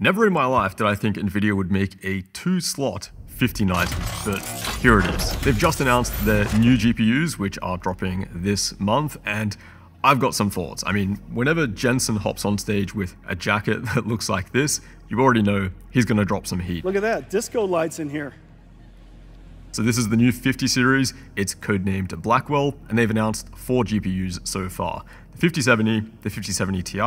Never in my life did I think Nvidia would make a 2-slot 5090, but here it is. They've just announced their new GPUs, which are dropping this month, and I've got some thoughts. I mean, whenever Jensen hops on stage with a jacket that looks like this, you already know he's going to drop some heat. Look at that, disco lights in here. So this is the new 50 series, it's codenamed Blackwell, and they've announced 4 GPUs so far. The 5070, the 5070 Ti,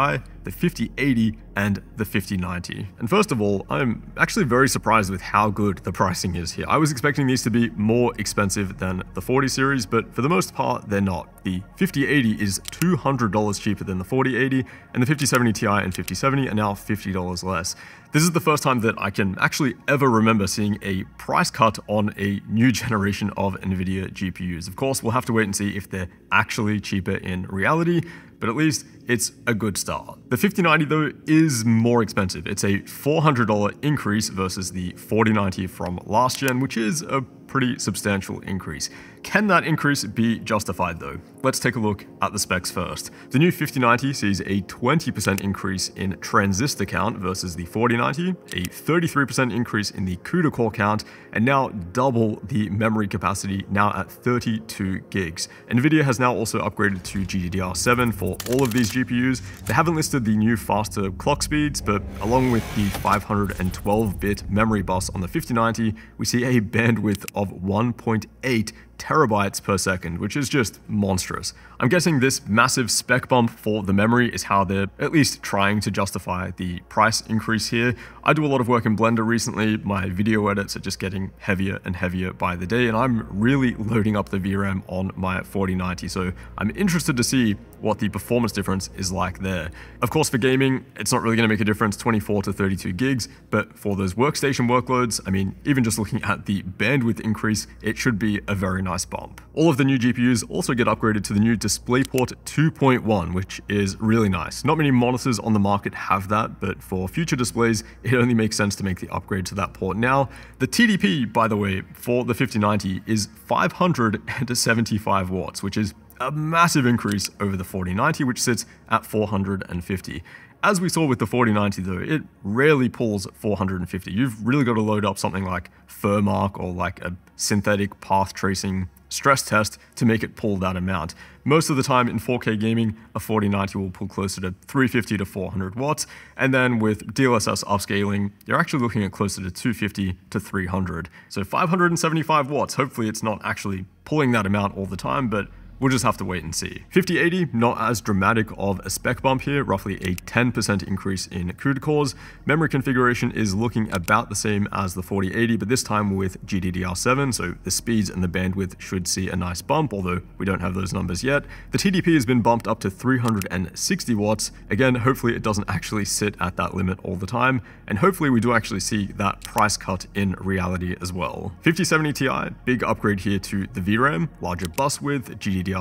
the 5080, and the 5090. And first of all, I'm actually very surprised with how good the pricing is here. I was expecting these to be more expensive than the 40 series, but for the most part, they're not. The 5080 is $200 cheaper than the 4080, and the 5070 Ti and 5070 are now $50 less. This is the first time that I can actually ever remember seeing a price cut on a new generation of Nvidia GPUs. Of course, we'll have to wait and see if they're actually cheaper in reality, but at least it's a good start. The 5090 though is more expensive. It's a $400 increase versus the 4090 from last gen, which is a pretty substantial increase. Can that increase be justified though? Let's take a look at the specs first. The new 5090 sees a 20% increase in transistor count versus the 4090, a 33% increase in the CUDA core count, and now double the memory capacity, now at 32 gigs. Nvidia has now also upgraded to GDDR7 for all of these GPUs. They haven't listed the new faster clock speeds, but along with the 512-bit memory bus on the 5090, we see a bandwidth of 1.8 terabytes per second, which is just monstrous. I'm guessing this massive spec bump for the memory is how they're at least trying to justify the price increase here. I do a lot of work in Blender recently. My video edits are just getting heavier and heavier by the day, and I'm really loading up the VRAM on my 4090, so I'm interested to see what the performance difference is like there. Of course, for gaming, it's not really going to make a difference, 24 to 32 gigs, but for those workstation workloads, I mean, even just looking at the bandwidth increase, it should be a very nice bump. All of the new GPUs also get upgraded to the new DisplayPort 2.1, which is really nice. Not many monitors on the market have that, but for future displays, it only makes sense to make the upgrade to that port now. The TDP, by the way, for the 5090 is 575 watts, which is a massive increase over the 4090, which sits at 450. As we saw with the 4090 though, it rarely pulls 450. You've really got to load up something like Furmark or like a synthetic path tracing stress test to make it pull that amount. Most of the time in 4K gaming, a 4090 will pull closer to 350 to 400 watts, and then with DLSS upscaling, you're actually looking at closer to 250 to 300. So 575 watts, hopefully it's not actually pulling that amount all the time, but we'll just have to wait and see. 5080, not as dramatic of a spec bump here, roughly a 10% increase in CUDA cores. Memory configuration is looking about the same as the 4080, but this time with GDDR7, so the speeds and the bandwidth should see a nice bump, although we don't have those numbers yet. The TDP has been bumped up to 360 watts. Again, hopefully it doesn't actually sit at that limit all the time, and hopefully we do actually see that price cut in reality as well. 5070 Ti, big upgrade here to the VRAM, larger bus width, GDDR7,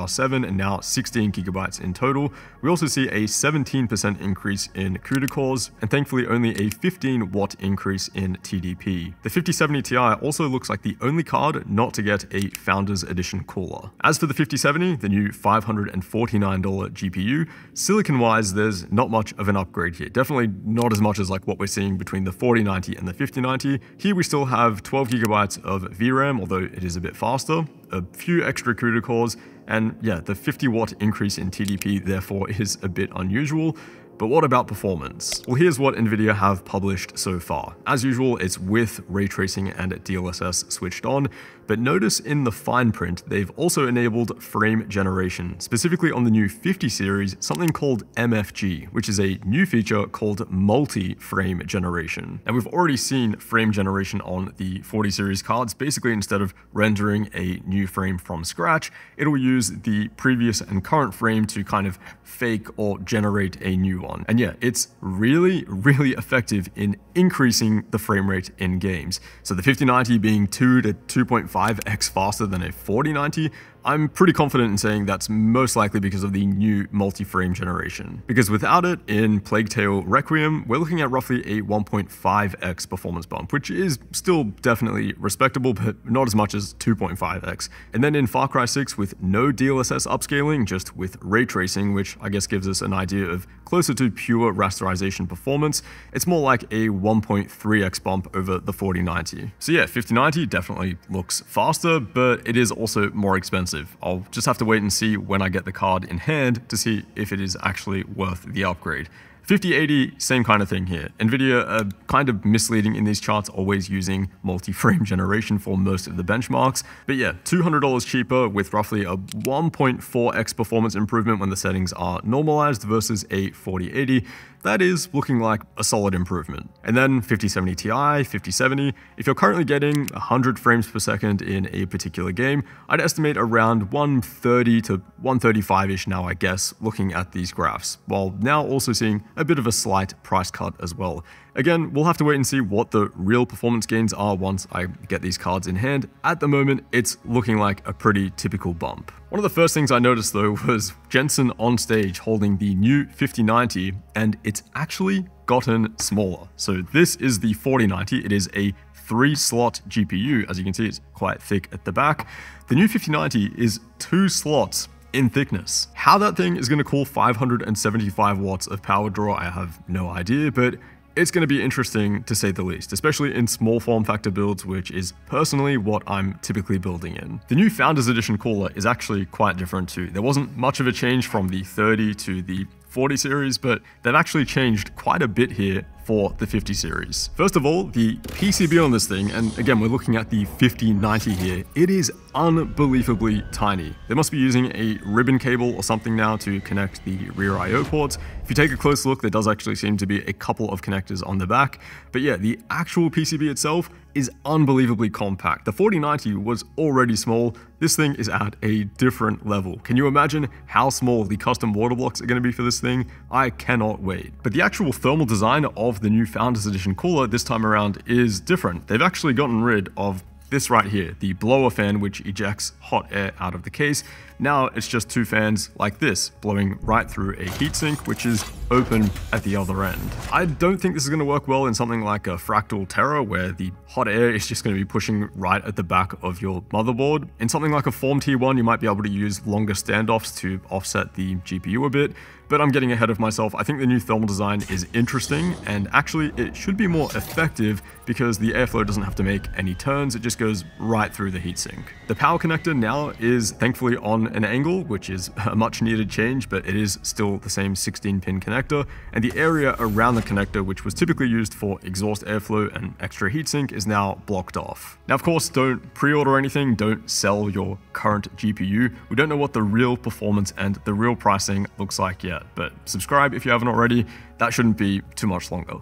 and now 16 gigabytes in total. We also see a 17% increase in CUDA cores, and thankfully only a 15 watt increase in TDP. The 5070 Ti also looks like the only card not to get a Founders Edition cooler. As for the 5070, the new $549 GPU, silicon-wise, there's not much of an upgrade here. Definitely not as much as like what we're seeing between the 4090 and the 5090. Here we still have 12 gigabytes of VRAM, although it is a bit faster, a few extra CUDA cores, and yeah, the 50 watt increase in TDP therefore is a bit unusual. But what about performance? Well, here's what Nvidia have published so far. As usual, it's with ray tracing and DLSS switched on, but notice in the fine print, they've also enabled frame generation, specifically on the new 50 series, something called MFG, which is a new feature called multi-frame generation. And we've already seen frame generation on the 40 series cards. Basically, instead of rendering a new frame from scratch, it'll use the previous and current frame to kind of fake or generate a new one. And yeah, it's really, really effective in increasing the frame rate in games. So the 5090 being 2 to 2.5x faster than a 4090, I'm pretty confident in saying that's most likely because of the new multi-frame generation. Because without it, in Plague Tale Requiem, we're looking at roughly a 1.5x performance bump, which is still definitely respectable, but not as much as 2.5x. And then in Far Cry 6, with no DLSS upscaling, just with ray tracing, which I guess gives us an idea of closer to pure rasterization performance, it's more like a 1.3x bump over the 4090. So yeah, 5090 definitely looks faster, but it is also more expensive. I'll just have to wait and see when I get the card in hand to see if it is actually worth the upgrade. 5080, same kind of thing here. Nvidia are kind of misleading in these charts, always using multi-frame generation for most of the benchmarks. But yeah, $200 cheaper with roughly a 1.4x performance improvement when the settings are normalized versus a 4080. That is looking like a solid improvement. And then 5070 Ti, 5070, if you're currently getting 100 frames per second in a particular game, I'd estimate around 130 to 135-ish now, I guess, looking at these graphs, while now also seeing a bit of a slight price cut as well. Again, we'll have to wait and see what the real performance gains are once I get these cards in hand. At the moment, it's looking like a pretty typical bump. One of the first things I noticed though was Jensen on stage holding the new 5090, and it's actually gotten smaller. So this is the 4090, it is a 3-slot GPU, as you can see it's quite thick at the back. The new 5090 is 2 slots in thickness. How that thing is going to cool 575 watts of power draw, I have no idea, but it's going to be interesting to say the least, especially in small form factor builds, which is personally what I'm typically building in. The new Founders Edition cooler is actually quite different too. There wasn't much of a change from the 30 to the 40 series, but they've actually changed quite a bit here for the 50 series. First of all, the PCB on this thing, and again, we're looking at the 5090 here, it is unbelievably tiny. They must be using a ribbon cable or something now to connect the rear I/O ports. If you take a close look, there does actually seem to be a couple of connectors on the back. But yeah, the actual PCB itself is unbelievably compact. The 4090 was already small. This thing is at a different level. Can you imagine how small the custom water blocks are going to be for this thing? I cannot wait. But the actual thermal design of the new Founders Edition cooler this time around is different. They've actually gotten rid of this right here, the blower fan, which ejects hot air out of the case. Now it's just 2 fans like this, blowing right through a heatsink, which is open at the other end. I don't think this is going to work well in something like a Fractal Terra, where the hot air is just going to be pushing right at the back of your motherboard. In something like a Form T1, you might be able to use longer standoffs to offset the GPU a bit, but I'm getting ahead of myself. I think the new thermal design is interesting, and actually it should be more effective because the airflow doesn't have to make any turns, it just goes right through the heatsink. The power connector now is thankfully on an angle, which is a much needed change, but it is still the same 16-pin connector, and the area around the connector, which was typically used for exhaust airflow and extra heatsink, is now blocked off. Now, of course, don't pre-order anything, don't sell your current GPU. We don't know what the real performance and the real pricing looks like yet, but subscribe if you haven't already. That shouldn't be too much longer.